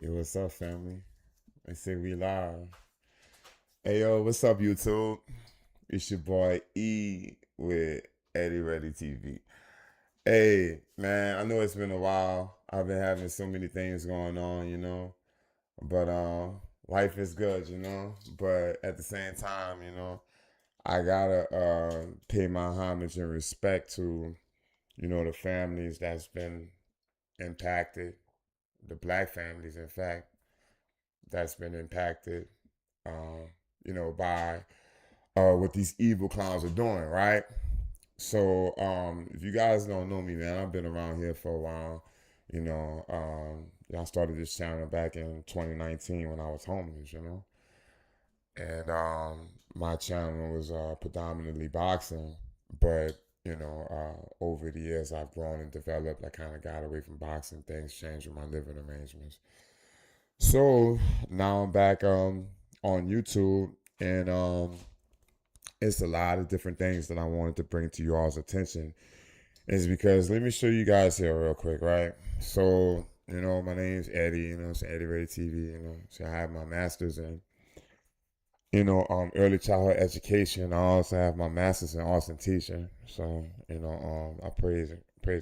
Yo, what's up, family? They say we live. Hey, yo, what's up, YouTube? It's your boy E with Eddie Ready TV. Hey, man, I know it's been a while. I've been having so many things going on. But life is good. But at the same time, I gotta pay my homage and respect to, the families that's been impacted, the black families, in fact, that's been impacted um, by what these evil clowns are doing, right? So, if you guys don't know me, man, I've been around here for a while. I started this channel back in 2019 when I was homeless. And my channel was predominantly boxing, but over the years I've grown and developed. I kind of got away from boxing. Things changed with my living arrangements. So now I'm back on YouTube, and it's a lot of different things that I wanted to bring to you all's attention. Is because let me show you guys here real quick, right? So my name's Eddie. It's Eddie Ready TV. So I have my master's in early childhood education. I also have my master's in arts and teaching. So I praise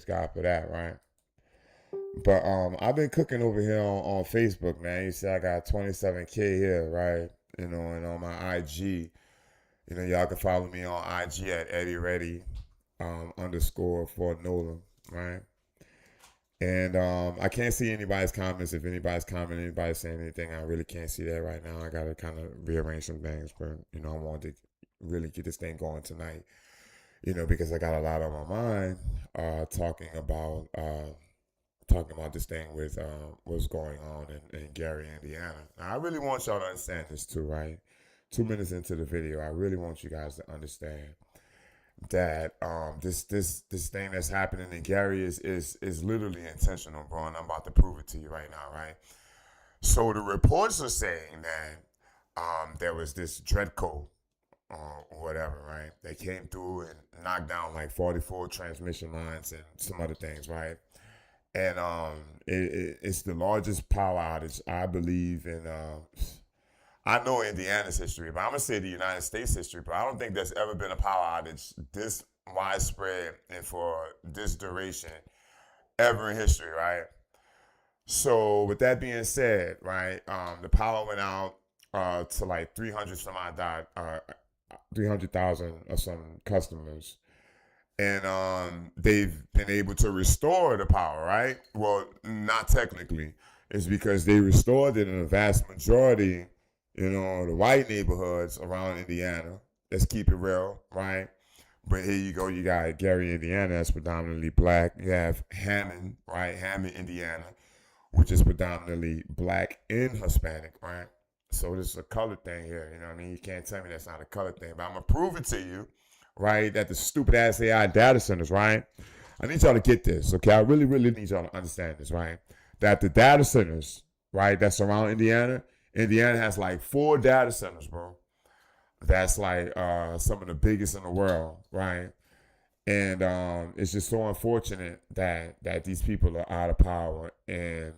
God for that, right? But I've been cooking over here on Facebook, man. You see, I got 27K here, right? And on my IG, y'all can follow me on IG at Eddie Ready underscore for Nolan, right? And I can't see anybody's comments. If anybody's commenting, anybody's saying anything, I really can't see that right now. I gotta kind of rearrange some things, but I wanted to really get this thing going tonight. Because I got a lot on my mind, talking about this thing with what's going on in Gary, Indiana. Now, I really want y'all to understand this too, right? 2 minutes into the video, I really want you guys to understand that this thing that's happening in Gary is literally intentional, bro, and I'm about to prove it to you right now, right? So the reports are saying that there was this Dreadco or whatever, right? They came through and knocked down like 44 transmission lines and some other things, right? And it's the largest power outage, I believe, in I know Indiana's history, but I'm gonna say the United States history. But I don't think there's ever been a power outage this widespread and for this duration ever in history, right? So with that being said, right, the power went out to like 300,000 or some customers, and they've been able to restore the power, right? Well, not technically. It's because they restored it in a vast majority, the white neighborhoods around Indiana. Let's keep it real, right? But here you go, you got Gary, Indiana, that's predominantly black. You have Hammond, right? Hammond, Indiana, which is predominantly black and Hispanic, right? So this is a color thing here, you know what I mean? You can't tell me that's not a color thing, but I'm gonna prove it to you, right? That the stupid ass AI data centers, right? I need y'all to get this, okay? I really, really need y'all to understand this, right? That the data centers, right, that surround Indiana, Indiana has like 4 data centers, bro. That's like some of the biggest in the world, right? And it's just so unfortunate that these people are out of power, and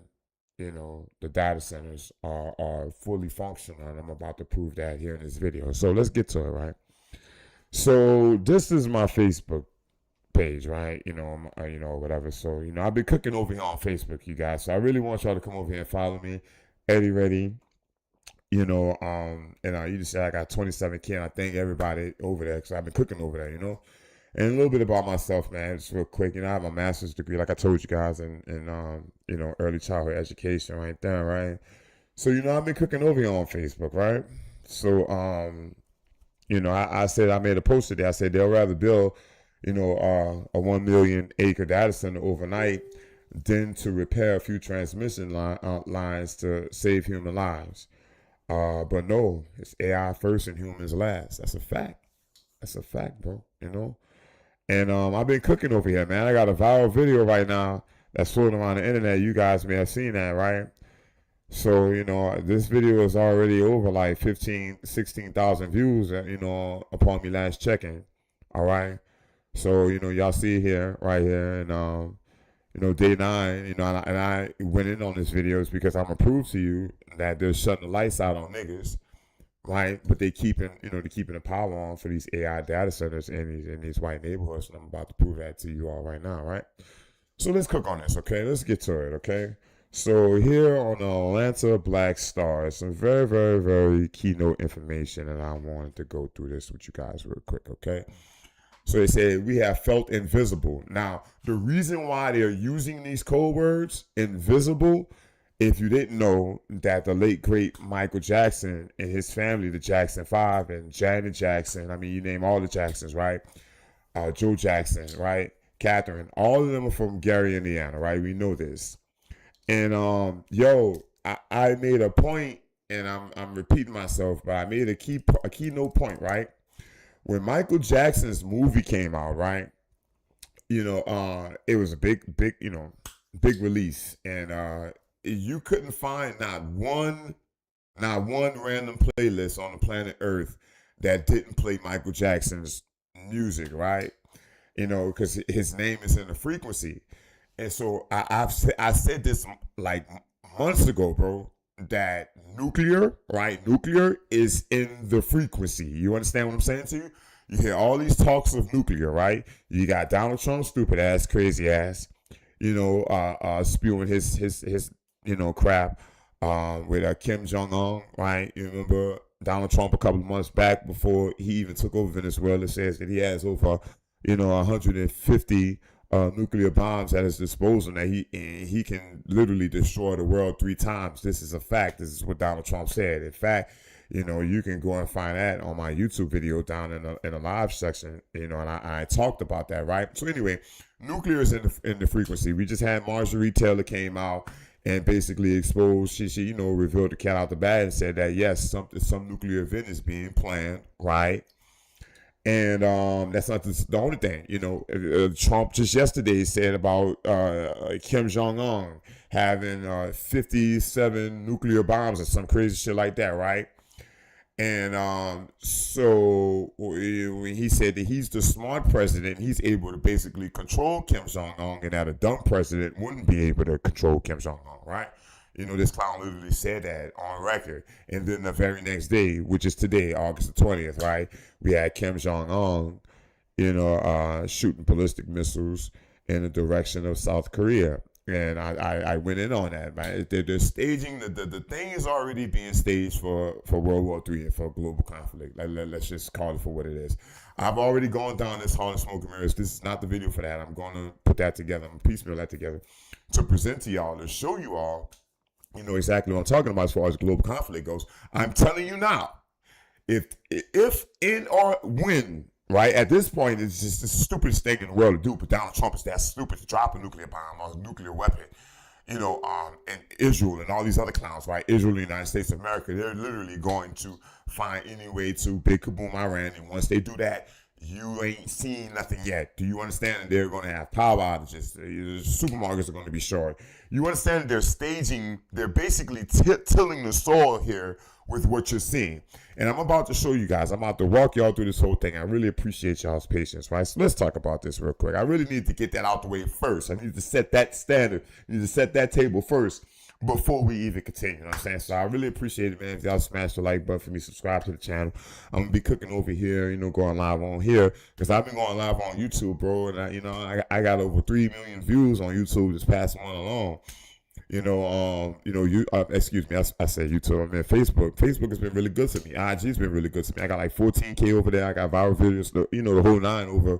the data centers are fully functional, and I'm about to prove that here in this video. So let's get to it, right? So this is my Facebook page, right? Whatever. So I've been cooking over here on Facebook, you guys. So I really want y'all to come over here and follow me, Eddie Ready. And you just say I got 27K, and I thank everybody over there because I've been cooking over there. And a little bit about myself, man, just real quick. I have a master's degree, like I told you guys, in early childhood education, right there, right. So I've been cooking over here on Facebook, right. So I said I made a post today. I said they'll rather build, a 1 million acre data center overnight than to repair a few transmission lines to save human lives. But no, it's AI first and humans last. That's a fact. That's a fact, bro. And I've been cooking over here, man. I got a viral video right now that's floating around the internet. You guys may have seen that, right? So, this video is already over like 15, 16,000 views, upon me last checking. All right. So, y'all see it here, right here. And, day 9, and I went in on this videos because I'm gonna prove to you that they're shutting the lights out on niggas, right? But they're keeping the power on for these AI data centers in these white neighborhoods, and I'm about to prove that to you all right now, right? So let's cook on this, okay? Let's get to it, okay? So here on the Atlanta Black Star, some very, very, very keynote information, and I wanted to go through this with you guys real quick, okay? So they said we have felt invisible. Now, the reason why they're using these code words, invisible, if you didn't know that the late great Michael Jackson and his family, the Jackson Five and Janet Jackson, I mean, you name all the Jacksons, right? Joe Jackson, right? Catherine, all of them are from Gary, Indiana, right? We know this. And I made a point, and I'm repeating myself, but I made a keynote point, right? When Michael Jackson's movie came out, right? It was a big release, and you couldn't find not one random playlist on the planet Earth that didn't play Michael Jackson's music, right? Because his name is in the frequency. And so I said this like months ago, bro, that nuclear, right? Nuclear is in the frequency. You understand what I'm saying to you? You hear all these talks of nuclear, right? You got Donald Trump, stupid ass, crazy ass, spewing his crap with Kim Jong Un, right? You remember Donald Trump a couple of months back before he even took over Venezuela says that he has over 150 nuclear bombs at his disposal, that he can literally destroy the world 3 times. This is a fact. This is what Donald Trump said. In fact, you can go and find that on my YouTube video down in the live section. And I talked about that, right? So anyway, nuclear is in the frequency. We just had Marjorie Taylor came out and basically exposed. She revealed the cat out the bag and said that yes, some nuclear event is being planned, right? And that's not the only thing. Trump just yesterday said about Kim Jong Un having 57 nuclear bombs or some crazy shit like that, right? And so when he said that he's the smart president, he's able to basically control Kim Jong Un, and that a dumb president wouldn't be able to control Kim Jong Un, right? This clown literally said that on record. And then the very next day, which is today, August the 20th, right, we had Kim Jong Un, shooting ballistic missiles in the direction of South Korea. And I went in on that, man. They're staging, the thing is already being staged for World War III and for global conflict. Let's just call it for what it is. I've already gone down this hall of smoke and mirrors. This is not the video for that. I'm going to put that together. I'm going to piecemeal that together to present to y'all, to show you all, exactly what I'm talking about as far as global conflict goes. I'm telling you now, if in or when, right, at this point, it's just the stupidest thing in the world to do, but Donald Trump is that stupid to drop a nuclear bomb or a nuclear weapon, and Israel and all these other clowns, right? Israel and the United States of America, they're literally going to find any way to big kaboom Iran, and once they do that, you ain't seen nothing yet. Do you understand that they're going to have power outages? The supermarkets are going to be short. You understand that they're basically tilling the soil here with what you're seeing. And I'm about to show you guys. I'm about to walk y'all through this whole thing. I really appreciate y'all's patience, right? So let's talk about this real quick. I really need to get that out the way first. I need to set that standard. I need to set that table first before we even continue. You know what I'm saying? So I really appreciate it, man. If y'all smash the like button for me, subscribe to the channel. I'm gonna be cooking over here, going live on here, because I've been going live on YouTube, bro. And I got over 3 million views on YouTube this past one alone. Excuse me, I said YouTube. I mean Facebook. Facebook has been really good to me. IG's been really good to me. I got like 14K over there. I got viral videos, the whole 9 over,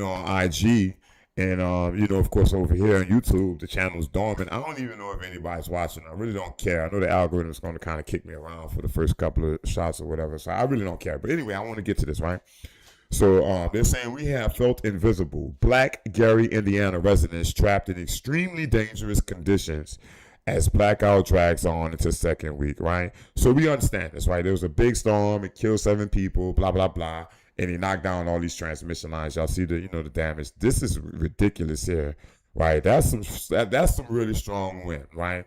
on IG. And, of course, over here on YouTube, the channel's dormant. I don't even know if anybody's watching. I really don't care. I know the algorithm is going to kind of kick me around for the first couple of shots or whatever. So I really don't care. But anyway, I want to get to this, right? So they're saying we have felt invisible. Black Gary, Indiana residents trapped in extremely dangerous conditions as blackout drags on into second week, right? So we understand this, right? There was a big storm. It killed 7 people, blah, blah, blah. And he knocked down all these transmission lines. Y'all see the damage. This is ridiculous here, right? That's some really strong wind, right?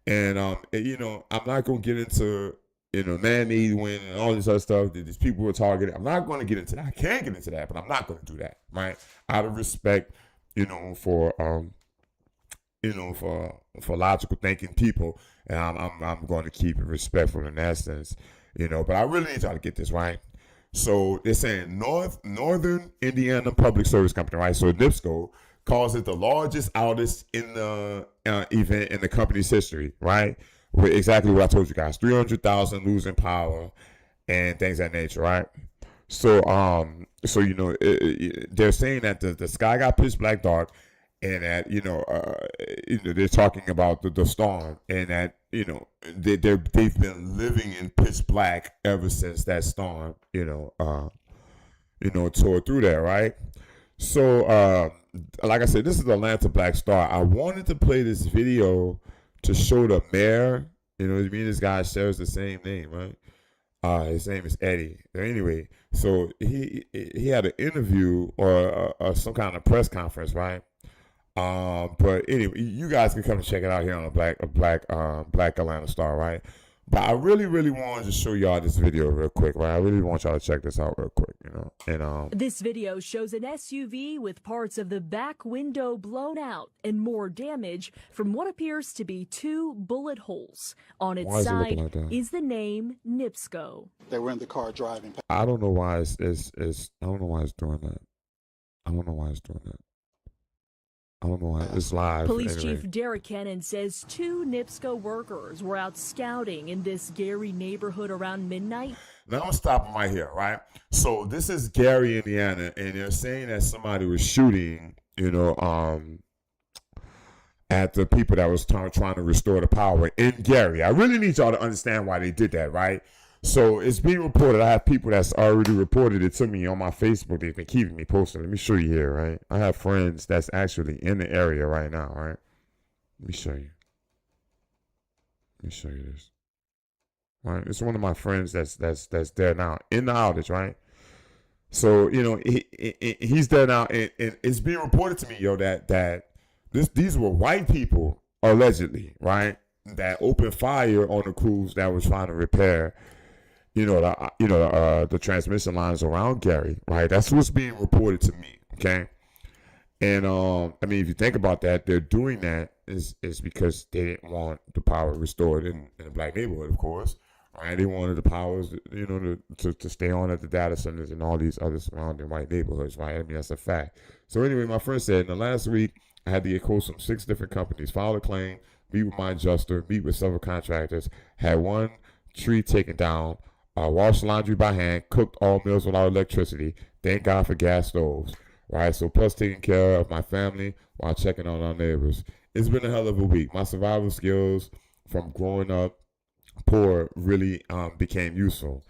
And I'm not gonna get into man-made wind and all this other stuff that these people were targeting. I'm not gonna get into that. I can get into that, but I'm not gonna do that, right? Out of respect, for for logical thinking people, and I'm going to keep it respectful in that sense, But I really need y'all to get this right. So they're saying Northern Indiana Public Service Company, right? So NIPSCO calls it the largest outage in the event in the company's history, right? With exactly what I told you guys: 300,000 losing power and things of that nature, right? So they're saying that the sky got pitch black dark, and that they're talking about the storm, and that they've been living in pitch black ever since that storm tore through there, right? So like I said, this is Atlanta Black Star. I wanted to play this video to show the mayor. You know what I mean? This guy shares the same name, right? His name is Eddie. Anyway, so he had an interview or some kind of press conference, right? But anyway, you guys can come and check it out here on the Black Atlanta Star, right? But I really, really wanted to show y'all this video real quick, right? I really want y'all to check this out real quick, And this video shows an SUV with parts of the back window blown out and more damage from what appears to be 2 bullet holes. On its side is the name NIPSCO. They were in the car driving. I don't know why I don't know why it's doing that. I don't know why it's doing that. I don't know why it's live. Police anyway. Chief Derek Cannon says 2 NIPSCO workers were out scouting in this Gary neighborhood around midnight. Now I'm gonna stop them right here, right? So this is Gary, Indiana, and they're saying that somebody was shooting, at the people that was trying to restore the power in Gary. I really need y'all to understand why they did that, right? So it's being reported. I have people that's already reported it to me on my Facebook. They've been keeping me posted. Let me show you here, right? I have friends that's actually in the area right now, right? Let me show you. Let me show you this. Right? It's one of my friends that's there now in the outage, right? So, he's there now, and it's being reported to me, that these were white people, allegedly, right? That opened fire on the crews that was trying to repair the transmission lines around Gary, right? That's what's being reported to me, okay? And if you think about that, they're doing that is because they didn't want the power restored in a black neighborhood, of course, right? They wanted the powers, to stay on at the data centers and all these other surrounding white neighborhoods, right? That's a fact. So anyway, my friend said in the last week, I had to get quotes from 6 different companies, file a claim, meet with my adjuster, meet with several contractors, had 1 tree taken down, washed laundry by hand, cooked all meals without electricity. Thank God for gas stoves, right? So plus taking care of my family while checking on our neighbors. It's been a hell of a week. My survival skills from growing up poor really became useful.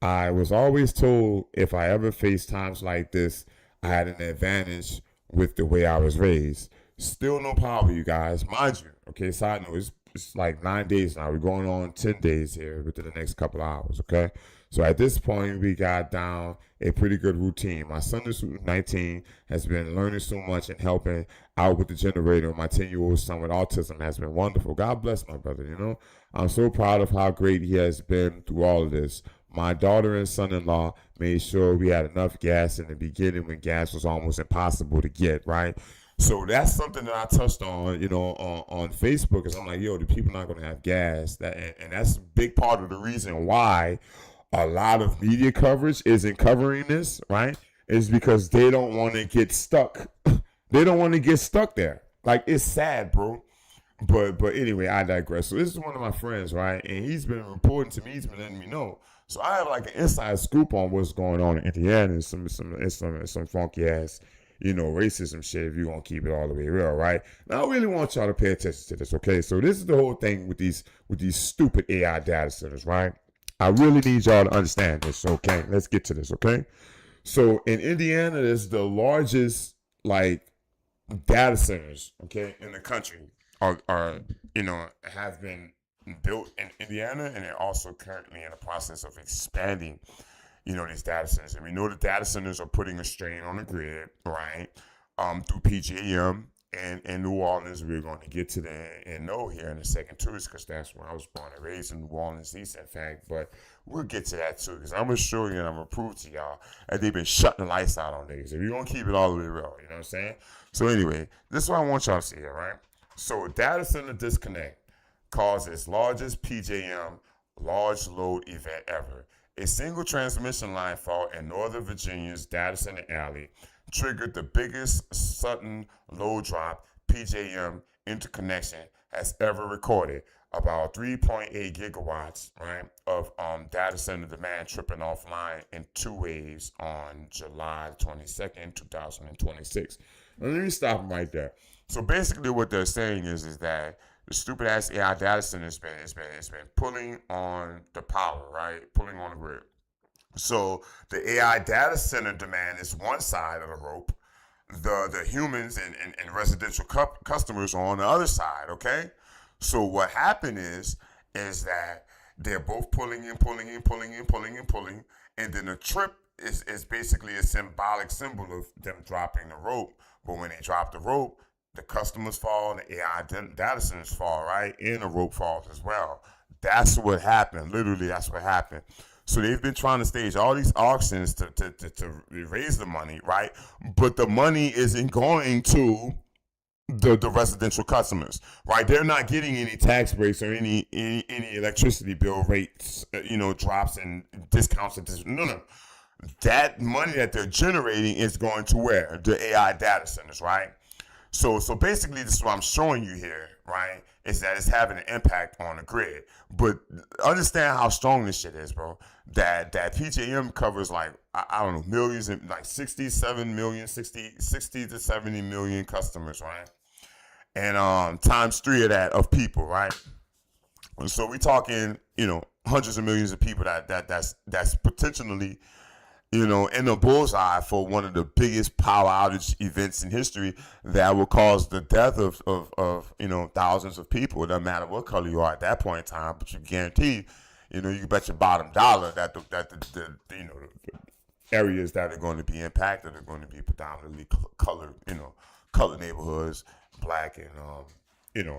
I was always told if I ever faced times like this, I had an advantage with the way I was raised. Still no power, you guys. Mind you, okay, side note, it's like 9 days now. We're going on 10 days here within the next couple of hours, okay? So at this point, we got down a pretty good routine. My son is 19, has been learning so much and helping out with the generator. My 10-year-old son with autism has been wonderful. God bless my brother, I'm so proud of how great he has been through all of this. My daughter and son-in-law made sure we had enough gas in the beginning when gas was almost impossible to get, right? So that's something that I touched on, on Facebook, because I'm like, the people not going to have gas. And that's a big part of the reason why a lot of media coverage isn't covering this, right? Is because they don't want to get stuck. They don't want to get stuck there. Like, it's sad, bro. But anyway, I digress. So this is one of my friends, right? And he's been reporting to me. He's been letting me know. So I have like an inside scoop on what's going on in Indiana and some funky ass, racism shit, if you're going to keep it all the way real, right? Now, I really want y'all to pay attention to this, okay? So this is the whole thing with these stupid AI data centers, right? I really need y'all to understand this, okay? Let's get to this, okay? So in Indiana, there's the largest, data centers, okay, in the country are have been built in Indiana, and they're also currently in the process of expanding these data centers. And we know the data centers are putting a strain on the grid, right? Through PJM and New Orleans. We're going to get to the and know here in a second too, because that's where I was born and raised, in New Orleans East, in fact. But we'll get to that too, because I'm gonna show you and I'm gonna prove to y'all that they've been shutting the lights out on niggas. If you're gonna keep it all the way real, you know what I'm saying? So anyway, this is what I want y'all to see here, right? So data center disconnect caused its largest PJM large load event ever. A single transmission line fault in Northern Virginia's data center alley triggered the biggest sudden load drop PJM interconnection has ever recorded. About 3.8 gigawatts, right, of data center demand tripping offline in 2 waves on July 22nd, 2026. Now, let me stop them right there. So basically, what they're saying is that the stupid ass AI data center has been pulling on the power, right, pulling on the grid. So the AI data center demand is one side of the rope. The humans and residential customers are on the other side. Okay, so what happened is that they're both pulling in, pulling in, pulling in, pulling in, pulling, and then the trip is basically a symbolic symbol of them dropping the rope. But when they drop the rope, the customers fall, and the AI data centers fall, right? And the rope falls as well. That's what happened. Literally, that's what happened. So they've been trying to stage all these auctions to raise the money, right? But the money isn't going to the residential customers, right? They're not getting any tax breaks or any electricity bill rates, drops and discounts. No. That money that they're generating is going to where? The AI data centers, right? So basically, this is what I'm showing you here, right? Is that it's having an impact on the grid. But understand how strong this shit is, bro. That PJM covers like, I don't know, millions, and like 67 million, 60 to 70 million customers, right? And times 3 of that of people, right? And so we're talking, hundreds of millions of people that's potentially, in the bullseye for one of the biggest power outage events in history that will cause the death of thousands of people. It doesn't matter what color you are at that point in time, but you guarantee, you can bet your bottom dollar that the areas that are going to be impacted are going to be predominantly colored neighborhoods, Black and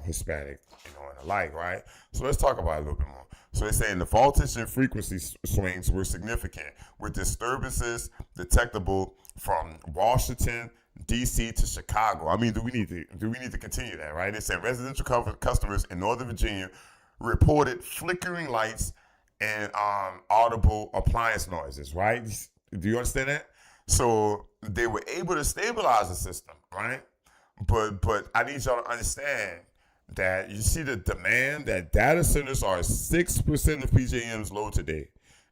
Hispanic, and alike, right? So let's talk about it a little bit more. So they're saying the voltage and frequency swings were significant, with disturbances detectable from Washington, D.C. to Chicago. I mean, do we need to continue that, right? They said residential customers in Northern Virginia reported flickering lights and audible appliance noises, right? Do you understand that? So they were able to stabilize the system, right? But I need y'all to understand that you see the demand that data centers are 6% of PJM's load today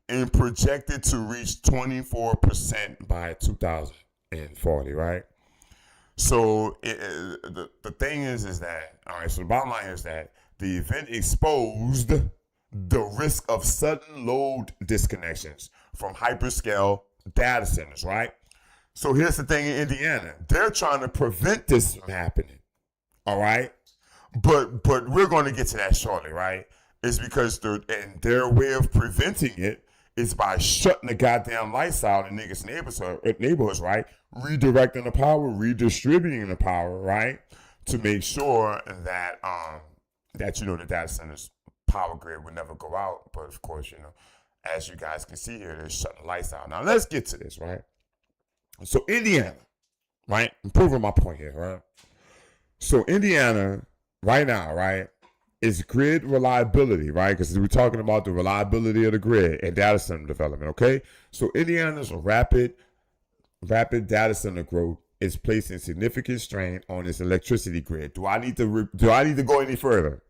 and projected to reach 24% by 2040, right? So the thing is that, all right, so the bottom line is that the event exposed the risk of sudden load disconnections from hyperscale data centers, right? So here's the thing in Indiana. They're trying to prevent this from happening, all right? But we're going to get to that shortly, right? It's because their way of preventing it is by shutting the goddamn lights out in niggas' neighborhoods, right? Redirecting the power, redistributing the power, right? To make sure that the data center's power grid would never go out. But of course, as you guys can see here, they're shutting the lights out. Now let's get to this, right? So Indiana, right? I'm proving my point here, right? So Indiana, right now, right, is grid reliability, right? Because we're talking about the reliability of the grid and data center development, okay? So Indiana's rapid data center growth is placing significant strain on its electricity grid. Do I need to go any further?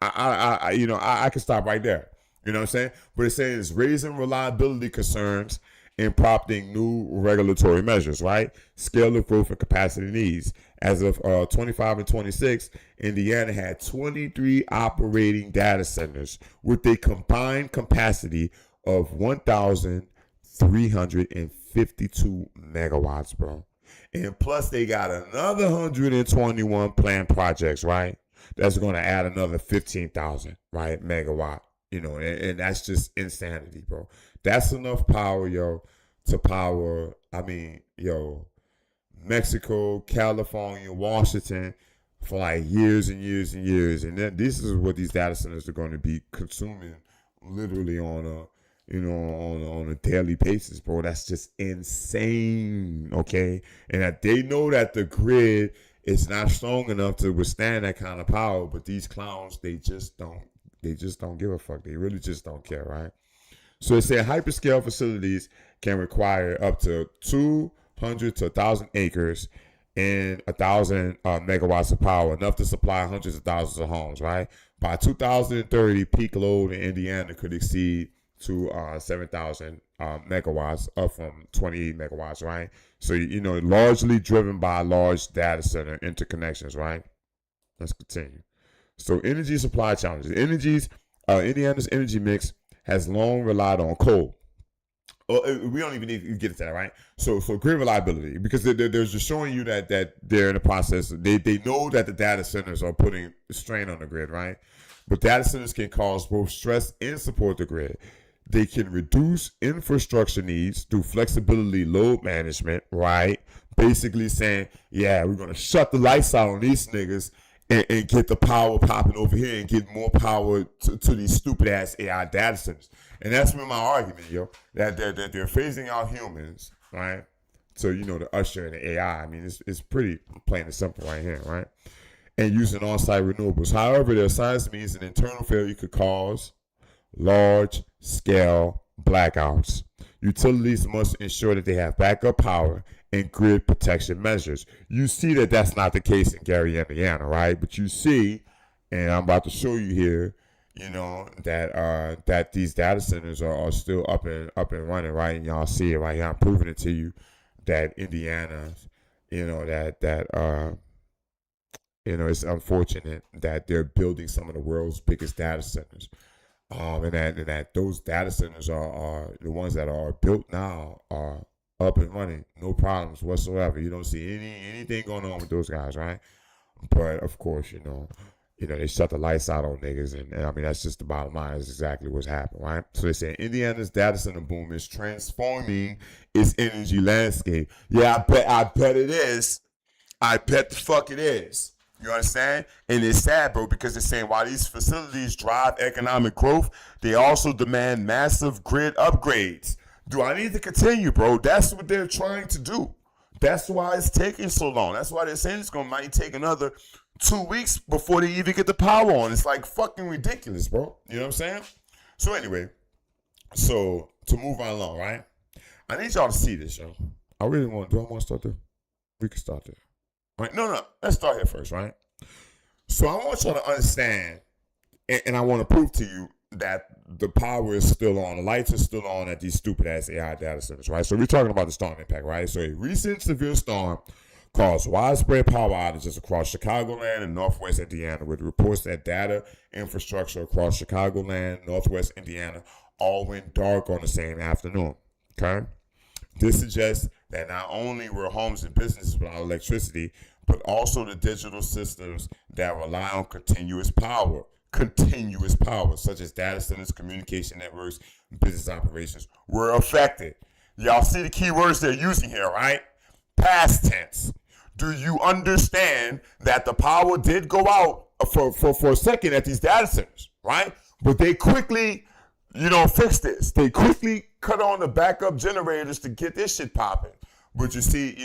I can stop right there. You know what I'm saying? But it's saying it's raising reliability concerns and prompting new regulatory measures, right? Scale of growth and capacity needs. As of 25 and 26, Indiana had 23 operating data centers with a combined capacity of 1,352 megawatts, bro. And plus, they got another 121 planned projects, right? That's going to add another 15,000, right, megawatt. And that's just insanity, bro. That's enough power, to power, Mexico, California, Washington for like years and years and years. And then this is what these data centers are going to be consuming literally on a daily basis, bro. That's just insane, okay? And that they know that the grid It's not strong enough to withstand that kind of power. But these clowns, they just don't give a fuck. They really just don't care, right? So it said hyperscale facilities can require up to 200 to 1,000 acres and 1,000 megawatts of power, enough to supply hundreds of thousands of homes, right? By 2030, peak load in Indiana could exceed to 7,000 megawatts, up from 28 megawatts, right? So, largely driven by large data center interconnections, right? Let's continue. So, energy supply challenges. Indiana's energy mix has long relied on coal. We don't even need to get into that, right? So grid reliability, because they're just showing you that they're in the process. They know that the data centers are putting strain on the grid, right? But data centers can cause both stress and support the grid. They can reduce infrastructure needs through flexibility, load management, right? Basically saying, yeah, we're gonna shut the lights out on these niggas and get the power popping over here and get more power to these stupid ass AI data centers. And that's been my argument, that they're phasing out humans, right? So, to usher in the AI. I mean, it's pretty plain and simple right here, right? And using on-site renewables. However, their science means an internal failure could cause large-scale blackouts. Utilities must ensure that they have backup power and grid protection measures. You see that that's not the case in Gary, Indiana, right? But you see, and I'm about to show you here, that these data centers are still up and running, right? And y'all see it right here. I'm proving it to you that Indiana, it's unfortunate that they're building some of the world's biggest data centers. And that those data centers are the ones that are built now are up and running, no problems whatsoever. You don't see anything going on with those guys, right? But of course, they shut the lights out on niggas, and I mean that's just the bottom line. Is exactly what's happened, right? So they say Indiana's data center boom is transforming its energy landscape. Yeah, I bet it is. I bet the fuck it is. You understand? And it's sad, bro, because they're saying while these facilities drive economic growth, they also demand massive grid upgrades. Do I need to continue, bro? That's what they're trying to do. That's why it's taking so long. That's why they're saying might take another 2 weeks before they even get the power on. It's like fucking ridiculous, bro. You know what I'm saying? So anyway, so to move on along, right? I need y'all to see this, yo. I really want. Do I want to start there? We can start there. Right? No. Let's start here first, right? So I want y'all to understand, and I want to prove to you that the power is still on. The lights are still on at these stupid ass AI data centers, right? So we're talking about the storm impact, right? So a recent severe storm caused widespread power outages across Chicagoland and Northwest Indiana, with reports that data infrastructure across Chicagoland, Northwest Indiana, all went dark on the same afternoon. Okay? This suggests that not only were homes and businesses without electricity, but also the digital systems that rely on continuous power, such as data centers, communication networks, business operations, were affected. Y'all see the key words they're using here, right? Past tense. Do you understand that the power did go out for a second at these data centers, right? But they quickly, fixed this. They quickly cut on the backup generators to get this shit popping. But you see,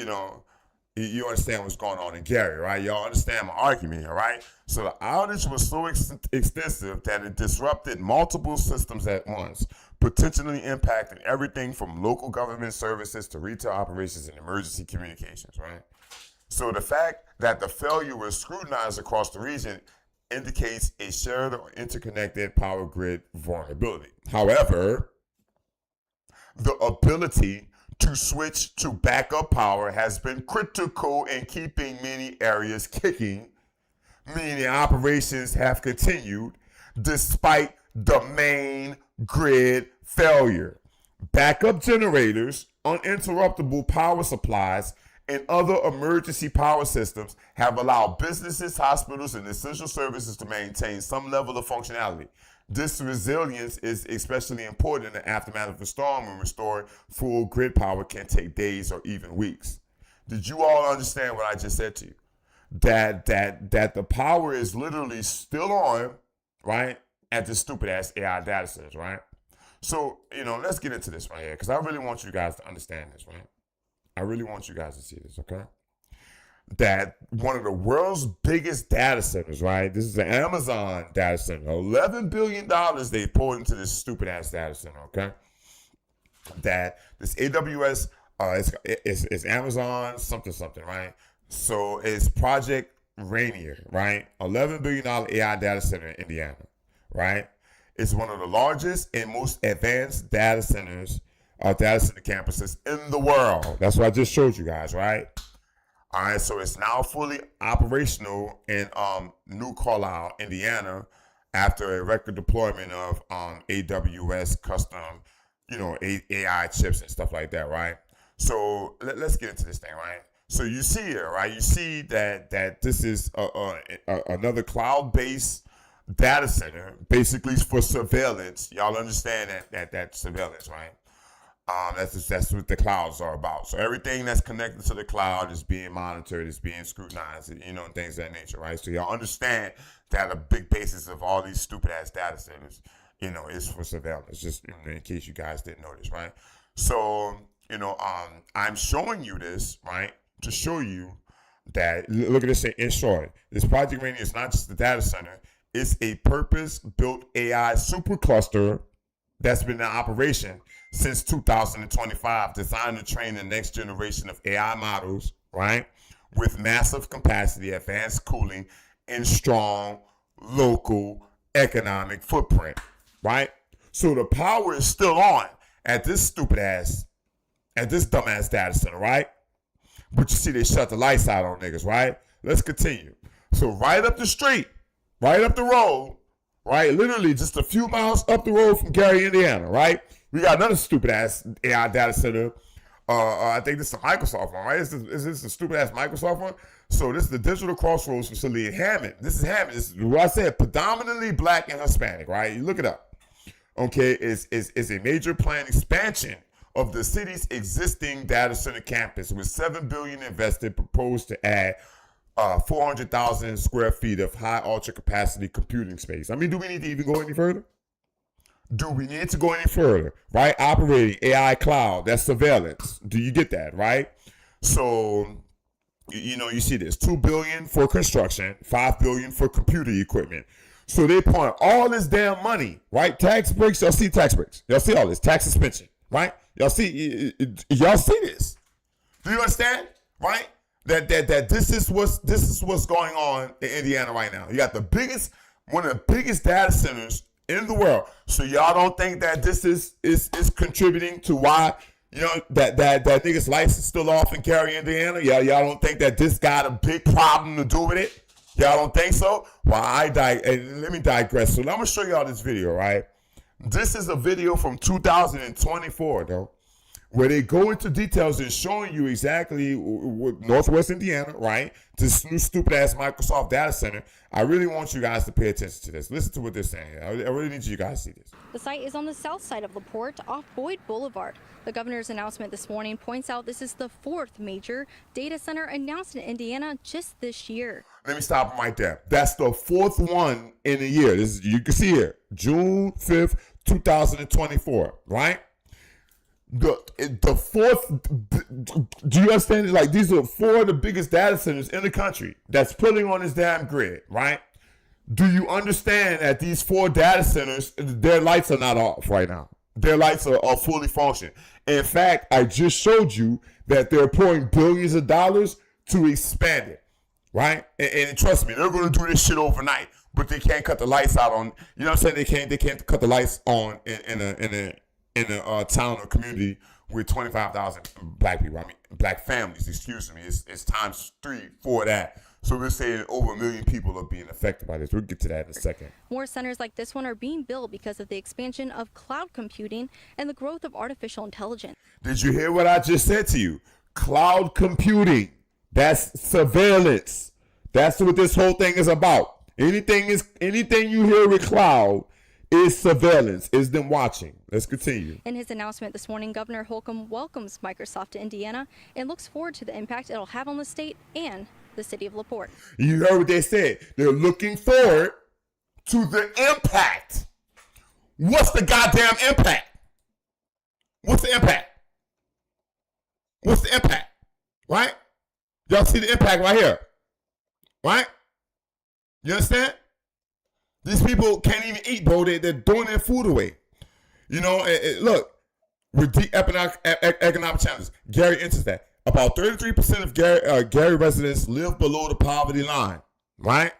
you understand what's going on in Gary, right? Y'all understand my argument here, right? So the outage was so extensive that it disrupted multiple systems at once, potentially impacting everything from local government services to retail operations and emergency communications, right? So the fact that the failure was scrutinized across the region indicates a shared or interconnected power grid vulnerability. However, the ability to switch to backup power has been critical in keeping many areas kicking, meaning operations have continued despite the main grid failure. Backup generators, uninterruptible power supplies, and other emergency power systems have allowed businesses, hospitals, and essential services to maintain some level of functionality. This resilience is especially important in the aftermath of a storm, when restoring full grid power can take days or even weeks. Did you all understand what I just said to you? That the power is literally still on, right, at this stupid ass AI data centers, right? So, let's get into this right here, because I really want you guys to understand this, right? I really want you guys to see this, okay? that one of the world's biggest data centers, right? This is an Amazon data center. $11 billion they poured into this stupid ass data center, okay? That this AWS, it's Amazon something, right? So it's Project Rainier, right? $11 billion AI data center in Indiana, right? It's one of the largest and most advanced data center campuses in the world. That's what I just showed you guys, right? All right, so it's now fully operational in New Carlisle, Indiana, after a record deployment of AWS custom, AI chips and stuff like that, right? So let's get into this thing, right? So you see here, right? You see that this is another cloud-based data center, basically for surveillance. Y'all understand that surveillance, right? That's what the clouds are about. So everything that's connected to the cloud is being monitored, is being scrutinized, and things of that nature, right? So y'all understand that a big basis of all these stupid ass data centers, is for surveillance. Just in case you guys didn't know this, right? So I'm showing you this, right, to show you that, look at this in short. This Project Rainier is not just a data center. It's a purpose-built AI supercluster that's been in operation since 2025, designed to train the next generation of AI models, right, with massive capacity, advanced cooling, and strong local economic footprint, right? So the power is still on at this dumbass data center, right? But you see they shut the lights out on niggas, right? Let's continue. So right up the street, right up the road, right, literally just a few miles up the road from Gary, Indiana, right? We got another stupid ass AI data center. I think this is a Microsoft one, right? Is this a stupid ass Microsoft one? So this is the Digital Crossroads facility in Hammond. This is Hammond. This is what I said, predominantly black and Hispanic, right? You look it up. Okay, it's a major planned expansion of the city's existing data center campus with $7 billion invested, proposed to add 400,000 square feet of high ultra capacity computing space. I mean, do we need to even go any further? Do we need to go any further, right? Operating AI cloud, that's surveillance. Do you get that, right? So, you see this, $2 billion for construction, $5 billion for computer equipment. So they point all this damn money, right? Tax breaks, y'all see tax breaks. Y'all see all this, tax suspension, right? Y'all see this. Do you understand, right? That this is what's going on in Indiana right now. You got one of the biggest data centers in the world. So y'all don't think that this is contributing to why that nigga's lights is still off in Cary, Indiana? Y'all don't think that this got a big problem to do with it? Y'all don't think so? Well, let me digress. So I'm gonna show y'all this video, right? This is a video from 2024, though, where they go into details and showing you exactly what Northwest Indiana, right? This new stupid ass Microsoft data center. I really want you guys to pay attention to this. Listen to what they're saying. I really need you guys to see this. The site is on the south side of LaPorte off Boyd Boulevard. The governor's announcement this morning points out this is the fourth major data center announced in Indiana just this year. Let me stop right there. That's the fourth one in a year. You can see here, June 5th, 2024, right? The fourth, do you understand? Like, these are four of the biggest data centers in the country that's pulling on this damn grid, right? Do you understand that these four data centers, their lights are not off right now? Their lights are fully functioning. In fact, I just showed you that they're pouring billions of dollars to expand it, right? And trust me, they're going to do this shit overnight, but they can't cut the lights out on, you know what I'm saying? They can't cut the lights on in a town or community with 25,000 black people. I mean, black families, excuse me. It's times 3 for that. So we're saying over 1 million people are being affected by this. We'll get to that in a second. More centers like this one are being built because of the expansion of cloud computing and the growth of artificial intelligence. Did you hear what I just said to you? Cloud computing. That's surveillance. That's what this whole thing is about. Anything you hear with cloud is surveillance, is them watching. Let's continue. In his announcement this morning, Governor Holcomb welcomes Microsoft to Indiana and looks forward to the impact it'll have on the state and the city of LaPorte. You heard what they said. They're looking forward to the impact. What's the goddamn impact? What's the impact? What's the impact? Right? Y'all see the impact right here, right? You understand? These people can't even eat, bro. They're throwing their food away. You know, look, with deep economic challenges, Gary enters that. About 33% of Gary residents live below the poverty line, right?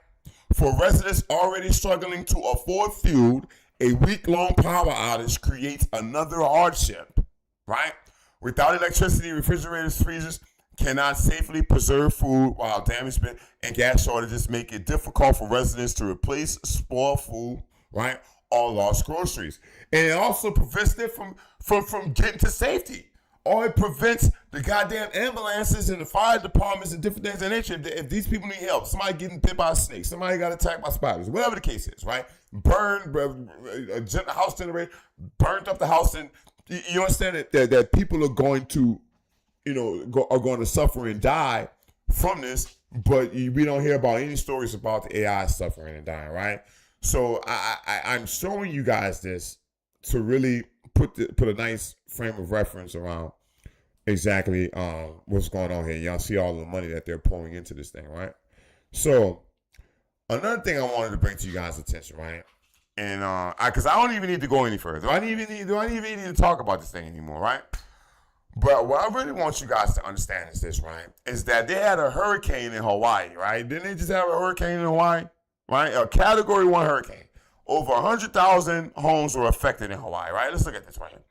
For residents already struggling to afford fuel, a week-long power outage creates another hardship, right? Without electricity, refrigerators, freezers cannot safely preserve food, while damage and gas shortages make it difficult for residents to replace spoiled food, right, or lost groceries. And it also prevents them from getting to safety. Or it prevents the goddamn ambulances and the fire departments and different things of that nature. If these people need help, somebody getting bit by a snake, somebody got attacked by spiders, whatever the case is, right? A house generator, burned up the house, and you understand that people are going to, are going to suffer and die from this, but we don't hear about any stories about the AI suffering and dying, right? So I'm showing you guys this to really put a nice frame of reference around exactly what's going on here. Y'all see all the money that they're pouring into this thing, right? So another thing I wanted to bring to you guys' attention, right? And because I don't even need to go any further. Do I even need to talk about this thing anymore, right? But what I really want you guys to understand is this, right? Is that they had a hurricane in Hawaii, right? Didn't they just have a hurricane in Hawaii, right? A Category 1 hurricane. Over 100,000 homes were affected in Hawaii, right? Let's look at this right here.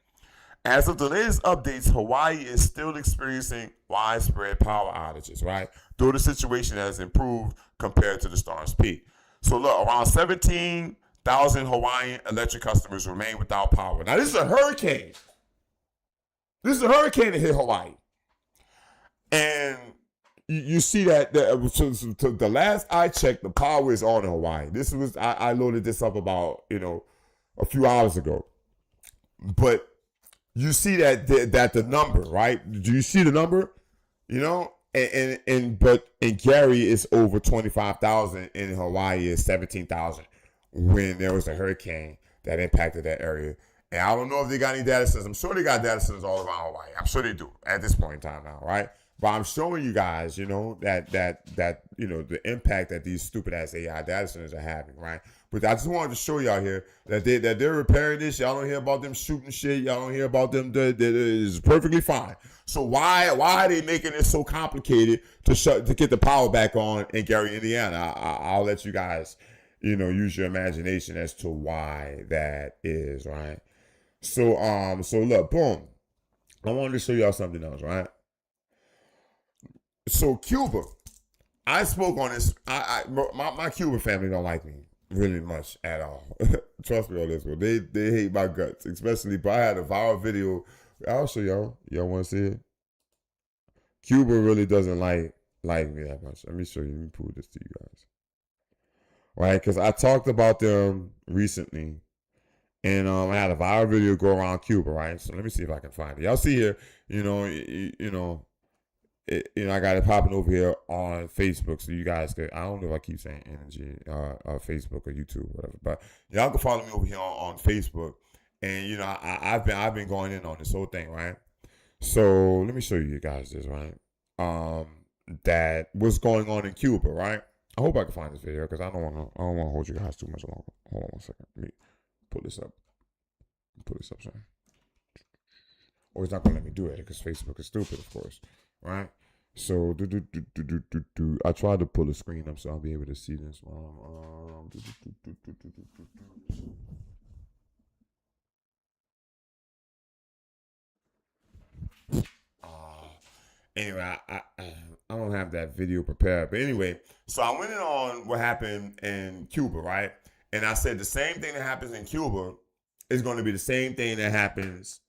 As of the latest updates, Hawaii is still experiencing widespread power outages, right? Though the situation has improved compared to the storm's peak. So look, around 17,000 Hawaiian electric customers remain without power. Now this is a hurricane. This is a hurricane that hit Hawaii. And you see that the last I checked, the power is on in Hawaii. This was I loaded this up about a few hours ago, but you see that the number, right? Do you see the number? But in Gary it's over 25,000, in Hawaii is 17,000 when there was a hurricane that impacted that area. And I don't know if they got any data centers. I'm sure they got data centers all around Hawaii. I'm sure they do at this point in time now, right? But I'm showing you guys, that the impact that these stupid ass AI data centers are having, right? But I just wanted to show y'all here that they're repairing this. Y'all don't hear about them shooting shit. Y'all don't hear about them. That is perfectly fine. So why are they making it so complicated to get the power back on in Gary, Indiana? I'll let you guys, use your imagination as to why that is, right? So look, boom. I wanted to show y'all something else, right? So Cuba, I spoke on this. My Cuban family don't like me really much at all. Trust me on this one. They hate my guts, especially. But I had a viral video. I'll show y'all. Y'all want to see it? Cuba really doesn't like me that much. Let me show you. Let me prove this to you guys. Right? Because I talked about them recently. And I had a viral video go around Cuba, right? So let me see if I can find it. Y'all see here, I got it popping over here on Facebook, so you guys could. I don't know if I keep saying energy, Facebook or YouTube, or whatever. But y'all can follow me over here on Facebook, and I've been going in on this whole thing, right? So let me show you guys this, right? That what's going on in Cuba, right? I hope I can find this video because I don't want to hold you guys too much longer. Hold on one second. Let me pull this up. Sorry. Or it's not gonna let me do it because Facebook is stupid, of course, right? So I tried to pull the screen up so I'll be able to see this. Anyway, I don't have that video prepared, but anyway, so I went in on what happened in Cuba, right? And I said the same thing that happens in Cuba is going to be the same thing that happens,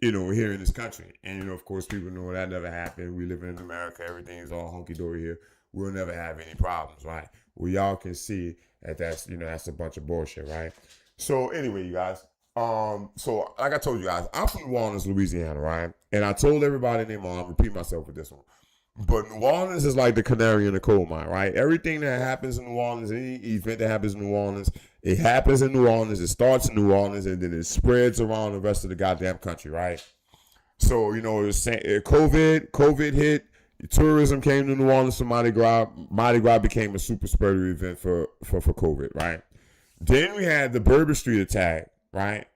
here in this country. And, of course, people know that never happened. We live in America. Everything is all hunky-dory here. We'll never have any problems, right? Well, y'all can see that that's a bunch of bullshit, right? So, anyway, you guys, so like I told you guys, I'm from New Orleans, Louisiana, right? And I told everybody in their mom, I'm repeat myself with this one. But New Orleans is like the canary in the coal mine, right? Everything that happens in New Orleans, any event that happens in New Orleans, it happens in New Orleans, it starts in New Orleans, and then it spreads around the rest of the goddamn country, right? So, COVID hit, Tourism came to New Orleans for Mardi Gras. Mardi Gras became a super spreader event for COVID, right? Then we had the Bourbon Street attack, right?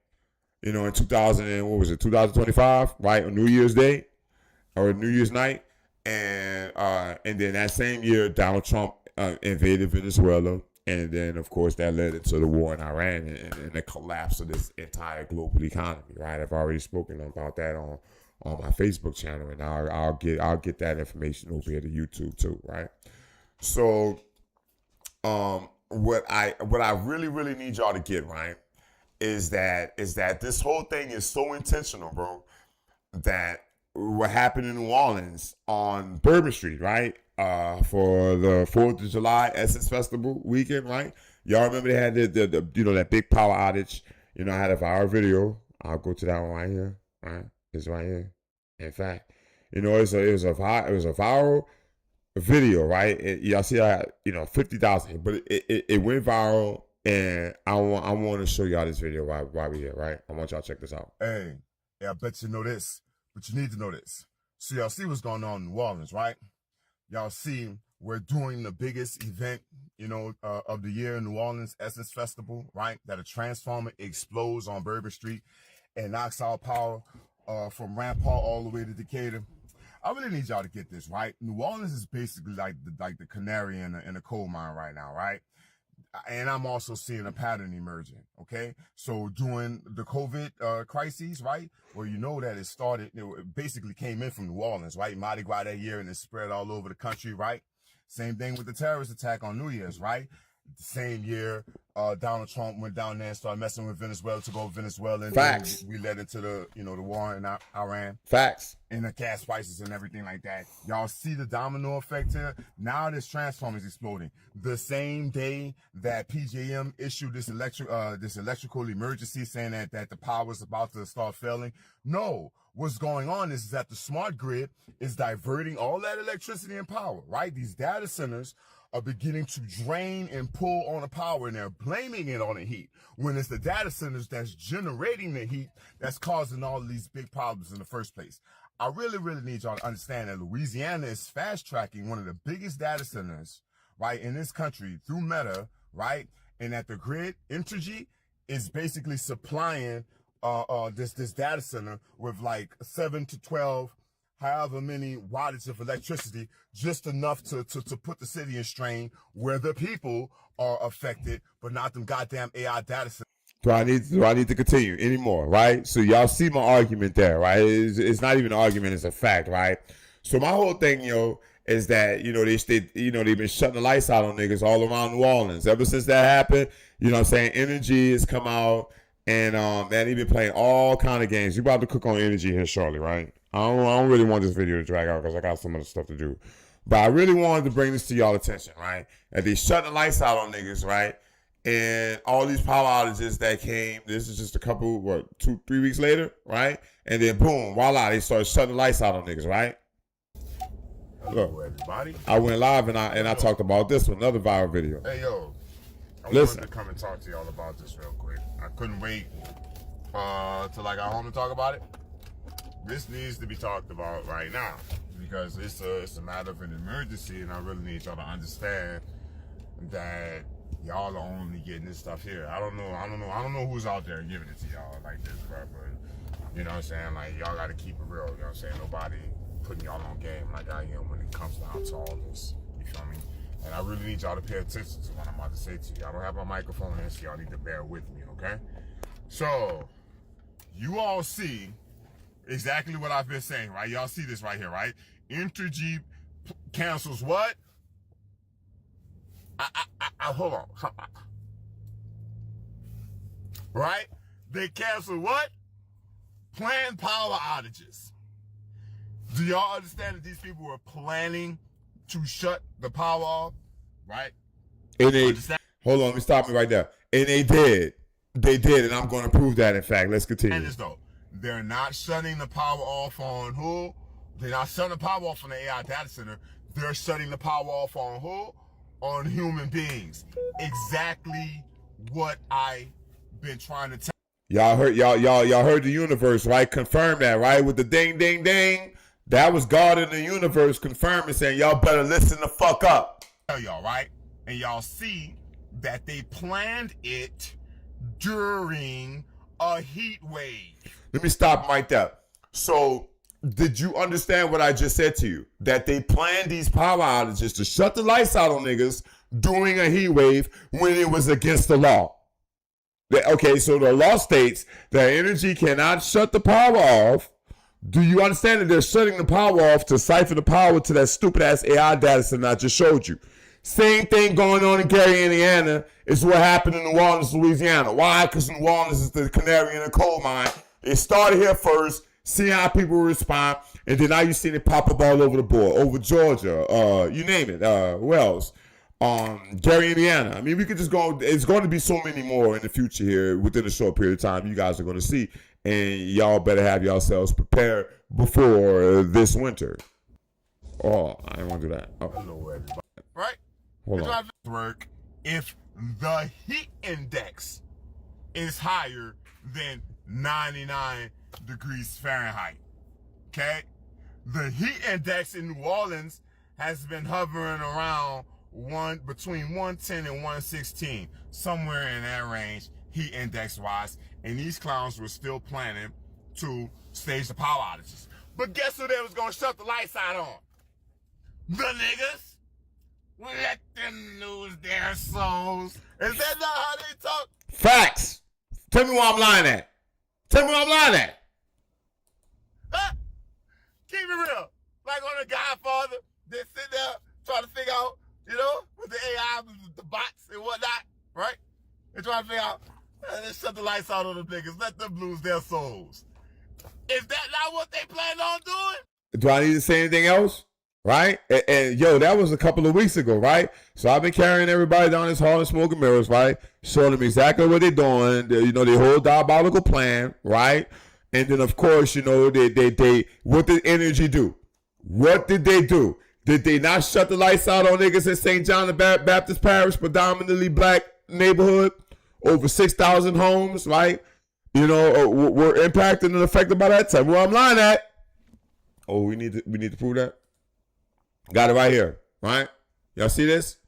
You know, in 2000 and what was it, 2025, right? On New Year's Day or New Year's night, and then that same year, Donald Trump invaded Venezuela, and then of course that led into the war in Iran and the collapse of this entire global economy, right? I've already spoken about that on my Facebook channel, and I'll get that information over here to YouTube too, right? So, what I really need y'all to get, right, is that this whole thing is so intentional, bro, that what happened in New Orleans on Bourbon Street, right, for the 4th of July Essence Festival weekend, right? Y'all remember they had the you know, that big power outage. You know, I had a viral video. I'll go to that one right here, right? It's right here. In fact, you know, it was a viral video, right? Y'all see, you know, 50,000, but it went viral, and I want to show y'all this video while we're here, right? I want y'all to check this out. Hey, yeah, I bet you know this, but you need to know this. So y'all see what's going on in New Orleans, right? Y'all see we're doing the biggest event, you know, of the year in New Orleans, Essence Festival, right? That a transformer explodes on Bourbon Street and knocks out power from Rampart all the way to Decatur. I really need y'all to get this, right? New Orleans is basically like the canary in a coal mine right now, right? And I'm also seeing a pattern emerging, okay? So during the COVID crises, right, where you know that it basically came in from New Orleans, right? Mardi Gras that year, and it spread all over the country, right? Same thing with the terrorist attack on New Year's, right? The same year, Donald Trump went down there and started messing with Venezuela, took over Venezuela, and Facts. we led into the war in Iran. Facts. And the gas prices and everything like that. Y'all see the domino effect here? Now this transformer is exploding. The same day that PJM issued this electrical emergency saying that the power is about to start failing. No, what's going on is that the smart grid is diverting all that electricity and power, right? These data centers are beginning to drain and pull on the power, and they're blaming it on the heat, when it's the data centers that's generating the heat that's causing all of these big problems in the first place. I really need y'all to understand that Louisiana is fast-tracking one of the biggest data centers, right, in this country through Meta, right, and that the grid, Entergy, is basically supplying this data center with like 7 to 12 however many wattage of electricity, just enough to put the city in strain where the people are affected, but not them goddamn AI data centers. Do I need to continue anymore, right? So y'all see my argument there, right? It's not even an argument, it's a fact, right? So my whole thing, is that, they've been shutting the lights out on niggas all around New Orleans. Ever since that happened, you know what I'm saying? Energy has come out, and they've been playing all kind of games. You about to cook on Energy here shortly, right? I don't really want this video to drag out because I got some other stuff to do. But I really wanted to bring this to y'all attention, right? That they shutting the lights out on niggas, right? And all these power outages that came, this is just a couple, 2-3 weeks later, right? And then boom, voila, they started shutting the lights out on niggas, right? Hello, everybody. I went live and I talked about this with another viral video. Hey, yo. I Listen. wanted to come and talk to y'all about this real quick. I couldn't wait till I got home to talk about it. This needs to be talked about right now because it's a matter of an emergency, and I really need y'all to understand that y'all are only getting this stuff here. I don't know who's out there giving it to y'all like this, bro. But you know what I'm saying? Like, y'all gotta keep it real. You know what I'm saying? Nobody putting y'all on game like I am when it comes down to all this. You feel me? And I really need y'all to pay attention to what I'm about to say to you. I don't have my microphone here, so y'all need to bear with me, okay? So, you all see exactly what I've been saying, right? Y'all see this right here, right? Entergy cancels what? Hold on. Right? They cancel what? Planned power outages. Do y'all understand that these people were planning to shut the power off? Right? And hold on, let me stop me right there. And they did. They did, and I'm going to prove that, in fact. Let's continue. And this though, they're not shutting the power off on who? They're not shutting the power off on the AI data center. They're shutting the power off on who? On human beings. Exactly what I've been trying to tell. Y'all heard the universe, right? Confirm that, right? With the ding, ding, ding. That was God in the universe confirming, saying, y'all better listen the fuck up. Y'all, right? And y'all see that they planned it during a heat wave. Let me stop right there. So, did you understand what I just said to you? That they planned these power outages to shut the lights out on niggas during a heat wave when it was against the law. Okay, so the law states that energy cannot shut the power off. Do you understand that they're shutting the power off to siphon the power to that stupid ass AI data center I just showed you? Same thing going on in Gary, Indiana is what happened in New Orleans, Louisiana. Why? Because New Orleans is the canary in the coal mine. It started here first, see how people respond, and then now you see it pop up all over the board, over Georgia, you name it, Wells, Gary, Indiana. I mean, we could just go, it's going to be so many more in the future here within a short period of time you guys are going to see, and y'all better have yourselves prepared before this winter. Oh, I didn't want to do that. Oh. Hello, everybody. Right? Hold on. Work if the heat index is higher than 99 degrees Fahrenheit. Okay? The heat index in New Orleans has been hovering around between 110 and 116, somewhere in that range, heat index wise. And these clowns were still planning to stage the power outages. But guess who they was gonna shut the lights out on? The niggas. Let them lose their souls. Is that not how they talk? Facts. Tell me where I'm lying at. Tell me where I'm lying at. Huh? Keep it real. Like on The Godfather, they sit there trying to figure out, you know, with the AI, the bots and whatnot, right? They trying to figure out, let's shut the lights out on them niggas. Let them lose their souls. Is that not what they plan on doing? Do I need to say anything else? Right? And yo, that was a couple of weeks ago, right? So I've been carrying everybody down this hall and smoking mirrors, right? Showing them exactly what they're doing, their whole diabolical plan, right? And then of course, they what did energy do? What did they do? Did they not shut the lights out on niggas in St. John the Baptist Parish, predominantly black neighborhood? Over 6,000 homes, right? Were impacted and affected by that. Tell me where I'm lying at. Oh, we need to prove that. Got it right here, right? Y'all see this?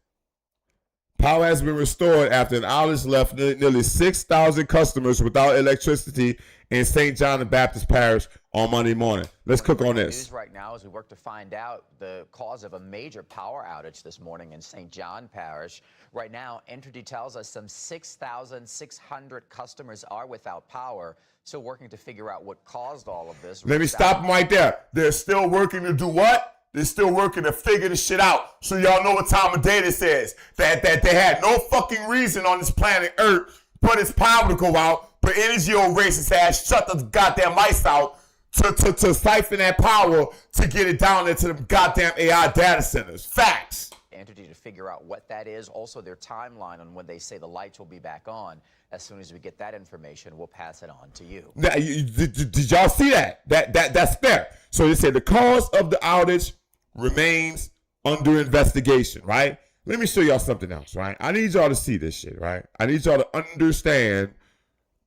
Power has been restored after an outage left nearly 6,000 customers without electricity in St. John the Baptist Parish on Monday morning. Let's cook on this. News right now as we work to find out the cause of a major power outage this morning in St. John Parish. Right now, Entergy tells us some 6,600 customers are without power. Still working to figure out what caused all of this. Let me stop them right there. They're still working to do what? They're still working to figure this shit out. So y'all know what time of day this is. That they had no fucking reason on this planet Earth for this power to go out, but energy old racist ass shut the goddamn lights out to siphon that power to get it down into the goddamn AI data centers. Facts. Entergy to figure out what that is. Also their timeline on when they say the lights will be back on. As soon as we get that information, we'll pass it on to you. Now, did y'all see that? That's fair. So they said the cause of the outage remains under investigation, right? Let me show y'all something else, right? I need y'all to see this shit, right? I need y'all to understand,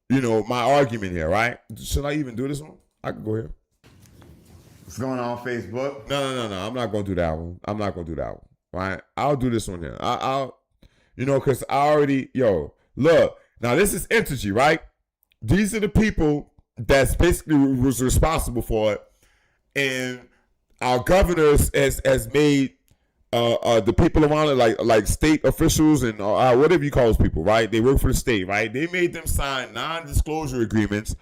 my argument here, right? Should I even do this one? I can go here. What's going on Facebook? No. I'm not going to do that one. I'm not going to do that one, right? I'll do this one here. I'll because I already, look. Now, this is Entergy, right? These are the people that's basically was responsible for it. And our governor has made the people around it, like state officials and whatever you call those people, right? They work for the state, right? They made them sign non-disclosure agreements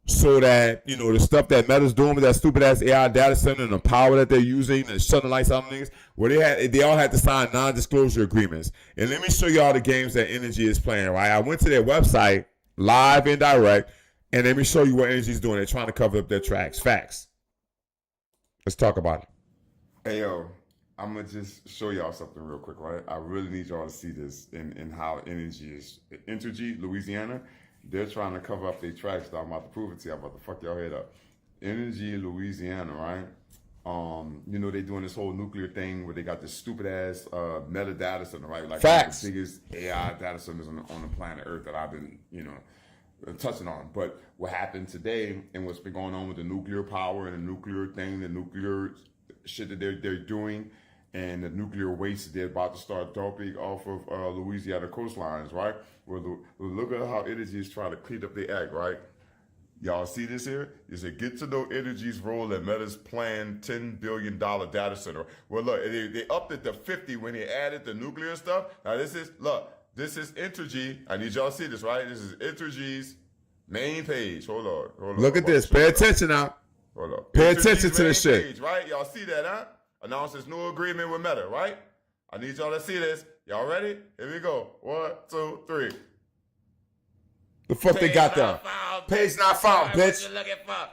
so that, the stuff that Meta's doing with that stupid-ass AI data center and the power that they're using and shutting the lights out on niggas, they all had to sign non-disclosure agreements. And let me show you all the games that Energy is playing, right? I went to their website, live and direct, and let me show you what Energy's doing. They're trying to cover up their tracks. Facts. Let's talk about it. Hey, yo, I'm going to just show y'all something real quick, right? I really need y'all to see this in how Entergy, Louisiana, they're trying to cover up their tracks. So I'm about to prove it to you. I'm about to fuck y'all head up. Energy, Louisiana, right? They doing this whole nuclear thing where they got this stupid ass meta data center, right? Like Facts. the biggest AI data centers on the planet Earth that I've been, touching on. But what happened today and what's been going on with the nuclear power and the nuclear thing, the nuclear shit that they're doing, and the nuclear waste they're about to start dumping off of Louisiana coastlines, right? Look at how energy is trying to clean up the act, right? Y'all see this here? It said, get to know Energy's role in Meta's planned $10 billion data center. Well, look, they upped it to 50 when they added the nuclear stuff. Now, this is Entergy. I need y'all to see this, right? This is Entergy's main page. Hold on. Look at this. Pay attention now. Hold on. Pay attention to this shit. Page, right? Y'all see that, huh? Announces new agreement with Meta, right? I need y'all to see this. Y'all ready? Here we go. 1, 2, 3. The fuck they got there? Page not found, bitch.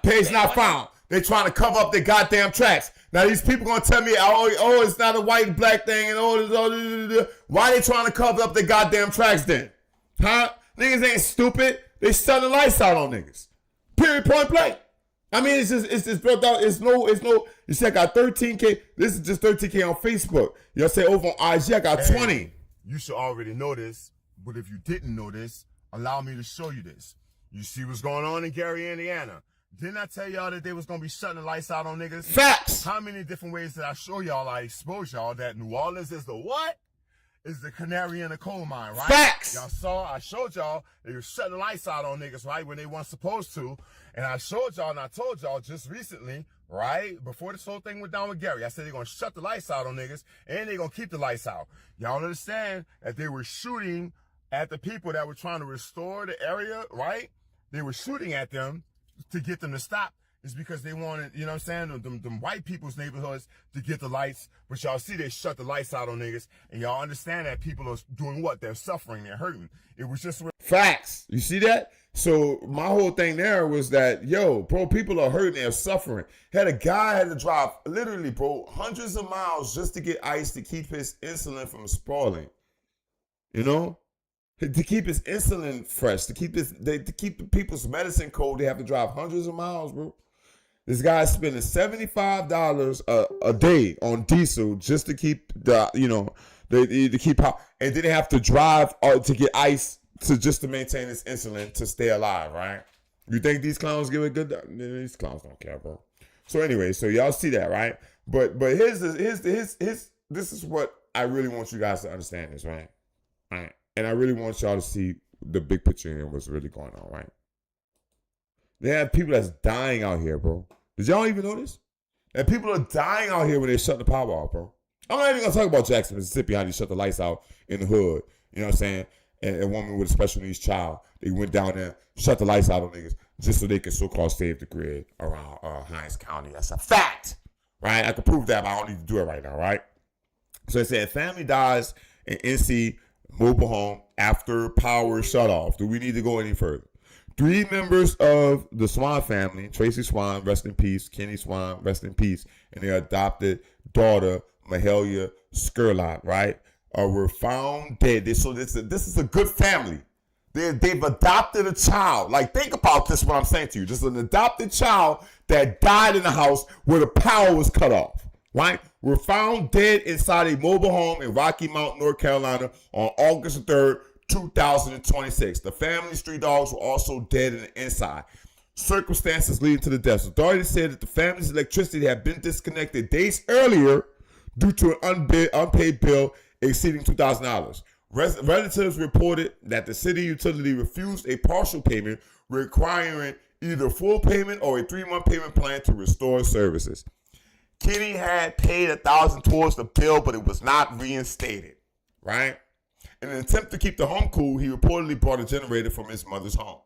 Page not found. They trying to cover up their goddamn tracks. Now these people gonna tell me, oh, it's not a white and black thing, and why they trying to cover up their goddamn tracks then? Huh? Niggas ain't stupid. They shutting the lights out on niggas. Period. Point blank. I mean, it's just built out. It's no. You see, I got 13K. This is just 13K on Facebook. Y'all say over on IG, I got 20. You should already know this, but if you didn't know this, allow me to show you this. You see what's going on in Gary, Indiana. Didn't I tell y'all that they was going to be shutting the lights out on niggas? Facts. How many different ways did I show y'all, I expose y'all that New Orleans is the what? Is the canary in the coal mine, right? Facts. Y'all saw, I showed y'all they were shutting the lights out on niggas, right, when they weren't supposed to. And I showed y'all and I told y'all just recently, right, before this whole thing went down with Gary, I said they're going to shut the lights out on niggas and they're going to keep the lights out. Y'all understand that they were shooting at the people that were trying to restore the area, right? They were shooting at them to get them to stop. It's because they wanted, you know what I'm saying, them white people's neighborhoods to get the lights. But y'all see they shut the lights out on niggas. And y'all understand that people are doing what? They're suffering. They're hurting. It was just... Facts. You see that? So my whole thing there was that, yo, bro, people are hurting. They're suffering. Had a guy had to drive, literally, bro, hundreds of miles just to get ice to keep his insulin from spoiling. You know? To keep his insulin fresh, to keep the people's medicine cold, they have to drive hundreds of miles, bro. This guy's spending $75 a day on diesel just to keep to keep power, and then they have to drive to get ice just to maintain his insulin to stay alive, right? You think these clowns give a good? These clowns don't care, bro. So anyway, so y'all see that, right? But here's this is what I really want you guys to understand this, right? All right. And I really want y'all to see the big picture and what's really going on, right? They have people that's dying out here, bro. Did y'all even know this? And people are dying out here when they shut the power off, bro. I'm not even going to talk about Jackson, Mississippi, how they shut the lights out in the hood. You know what I'm saying? And a woman with a special needs child, they went down there, shut the lights out on niggas just so they could so-called save the grid around Hinds County. That's a fact, right? I can prove that, but I don't need to do it right now, right? So it said, family dies in NC mobile home after power shut off. Do we need to go any further? 3 members of the Swan family, Tracy Swan, rest in peace, Kenny Swan, rest in peace, and their adopted daughter, Mahalia Skurlock, right, were found dead. So this is a good family. They've adopted a child. Like, think about this, what I'm saying to you. Just an adopted child that died in the house where the power was cut off. Right? Were found dead inside a mobile home in Rocky Mount, North Carolina on August 3rd, 2026. The family's 3 dogs were also dead in the inside. Circumstances leading to the deaths. Authorities said that the family's electricity had been disconnected days earlier due to an unpaid bill exceeding $2,000. Relatives reported that the city utility refused a partial payment, requiring either full payment or a 3-month payment plan to restore services. Kenny had paid $1,000 towards the bill, but it was not reinstated, right? In an attempt to keep the home cool, he reportedly brought a generator from his mother's home.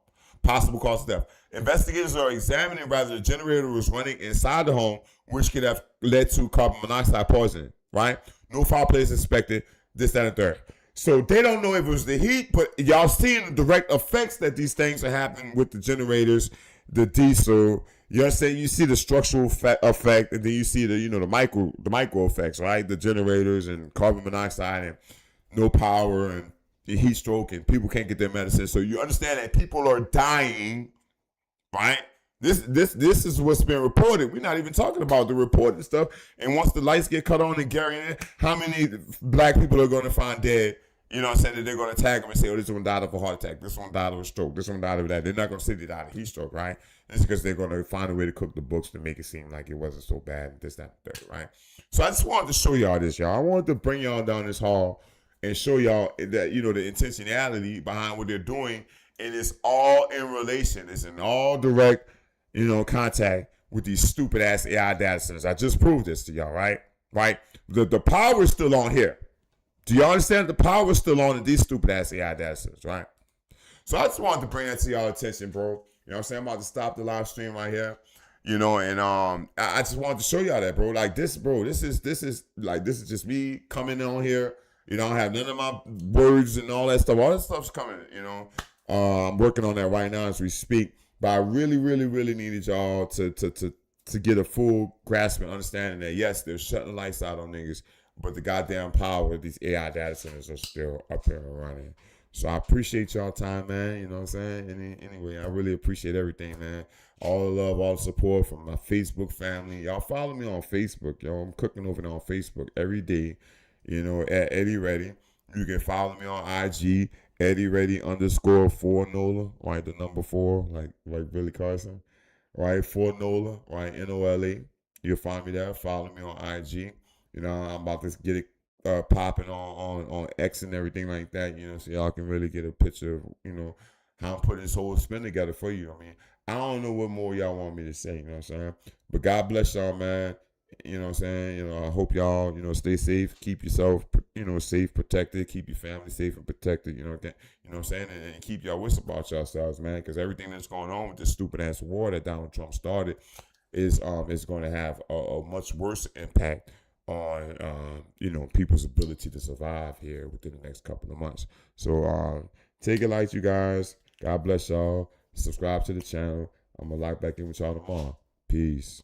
Possible cause of death. Investigators are examining whether the generator was running inside the home, which could have led to carbon monoxide poisoning, right? No foul play is expected, this, that, and third. So they don't know if it was the heat, but y'all seeing the direct effects that these things are happening with the generators, the diesel. You know what I'm saying? You see the structural effect, and then you see the micro effects, right? The generators and carbon monoxide and no power and the heat stroke, and people can't get their medicine. So you understand that people are dying, right? This is what's been reported. We're not even talking about the reported stuff. And once the lights get cut on in Gary, how many black people are going to find dead you know what I'm saying, that they're going to tag them and say, oh, this one died of a heart attack, this one died of a stroke, this one died of that. They're not going to say they died of heat stroke, right? It's because they're going to find a way to cook the books to make it seem like it wasn't so bad, this, that, and third, right? So I just wanted to show y'all this, y'all. I wanted to bring y'all down this hall and show y'all that, you know, the intentionality behind what they're doing. And it's all in relation. It's in all direct, you know, contact with these stupid ass AI data centers. I just proved this to y'all, right? Right? The power is still on here. Do y'all understand? The power is still on in these stupid ass AI data centers, right? So I just wanted to bring that to y'all attention, bro. You know what I'm saying? I'm about to stop the live stream right here. You know, and I just wanted to show y'all that, bro. Like this, bro, this is just me coming on here. You know, I have none of my words and all that stuff. All that stuff's coming, you know. I'm working on that right now as we speak. But I really, really, really needed y'all to get a full grasp and understanding that, yes, they're shutting the lights out on niggas, but the goddamn power of these AI data centers are still up here and running. So I appreciate y'all time, man. You know what I'm saying? Anyway, I really appreciate everything, man. All the love, all the support from my Facebook family. Y'all follow me on Facebook, yo. I'm cooking over there on Facebook every day, you know, at Eddie Ready. You can follow me on IG, Eddie Ready _4 NOLA, right? The number 4, like Billy Carson, right? 4 NOLA, right? NOLA. You'll find me there. Follow me on IG. You know, I'm about to get it popping on X and everything like that, you know, so y'all can really get a picture of, you know, how I'm putting this whole spin together for you. I mean, I don't know what more y'all want me to say, you know what I'm saying? But God bless y'all, man. You know what I'm saying? You know, I hope y'all, you know, stay safe, keep yourself, you know, safe, protected, keep your family safe and protected, you know what I'm saying? And keep y'all wits about yourselves, man, because everything that's going on with this stupid ass war that Donald Trump started is going to have a much worse impact on you know, people's ability to survive here within the next couple of months. So take it light, you guys. God bless y'all. Subscribe to the channel. I'm gonna lock back in with y'all tomorrow. Peace.